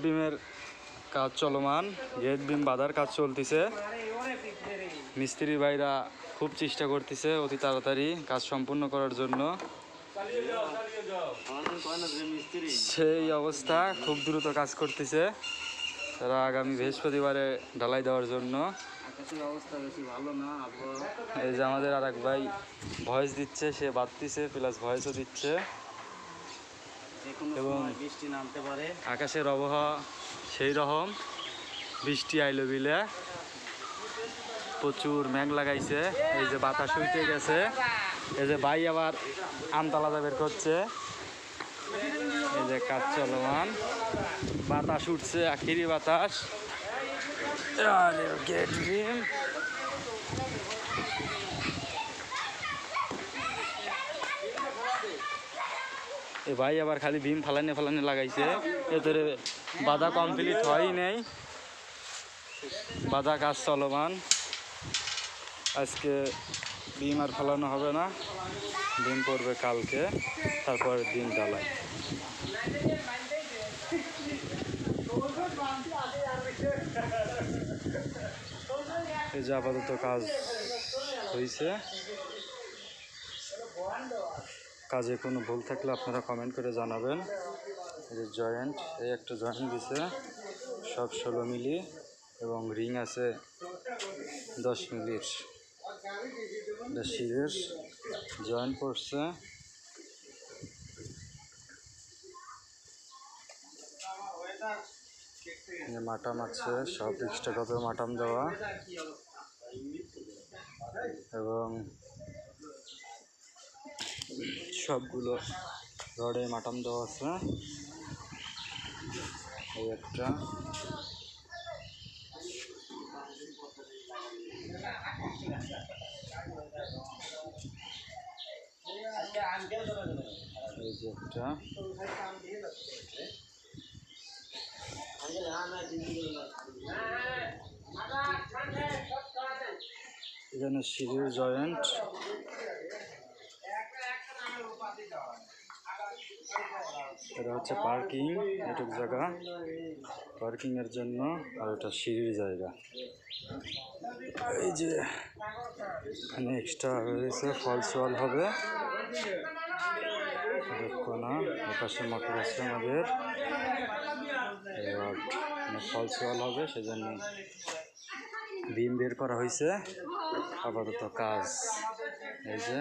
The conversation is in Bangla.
বিমের কাজ চলমান, গেট বিম বাঁধার কাজ চলতেছে। মিস্ত্রি ভাইরা খুব চেষ্টা করতেছে অতি তাড়াতাড়ি কাজ সম্পূর্ণ করার জন্য। সেই অবস্থা, খুব দ্রুত কাজ করতেছে তারা আগামী বৃহস্পতিবারে ঢালাই দেওয়ার জন্য। অবস্থা বেশি ভালো না। এই যে আমাদের আর এক ভাই ভয়েস দিচ্ছে, সে বাঁধতেছে প্লাস ভয়েসও দিচ্ছে। এবং বৃষ্টি নামতে পারে, আকাশের আবহাওয়া সেই রকম, বৃষ্টি আইলো বিলে, প্রচুর মেঘ লাগাইছে। এই যে বাতাস উঠে গেছে, এই যে ভাই আবার আমতলা বের করছে। এই যে কাজ চলমান, বাতাস উঠছে, আখিরি বাতাস। গেট বিম এ ভাই আবার খালি বিম ফালানি লাগাইছে, এদের বাধা কমপ্লিট হয়ই নেই, বাধা কাজ চলমান। আজকে বিম আর ফালানো হবে না, বিম পড়বে কালকে, তারপরের দিন ঢালাই। এই যে আপাতত কাজ হয়েছে। কাজে কোনো ভুল থাকলে আপনারা কমেন্ট করে জানাবেন। এই যে জয়েন্ট, এই একটা জয়েন্ট দিছে সব 16 মিলি, এবং রিং আছে 10 মিলির। শিরের জয়েন্ট পড়ছে। মাটাম আছে, সব এক্সট্রা ভাবে মাটাম দেওয়া, এবং সবগুলো রডে মাটাম দেওয়া আছে। এই একটা, এই যে একটা, এখানে সিঁড়ির জয়েন্ট। এটা হচ্ছে পার্কিং, এটুক জায়গা পার্কিং এর জন্য, আর এটা সিঁড়ির জায়গা। এই যে এখানে এক্সট্রা রয়েছে, ফলস ওয়াল হবে, কোনা পাশে মোটর আছে আমাদের, ফলস ওয়াল হবে, সেজন্য বিম বের করা হয়েছে। আপাতত কাজ, এই যে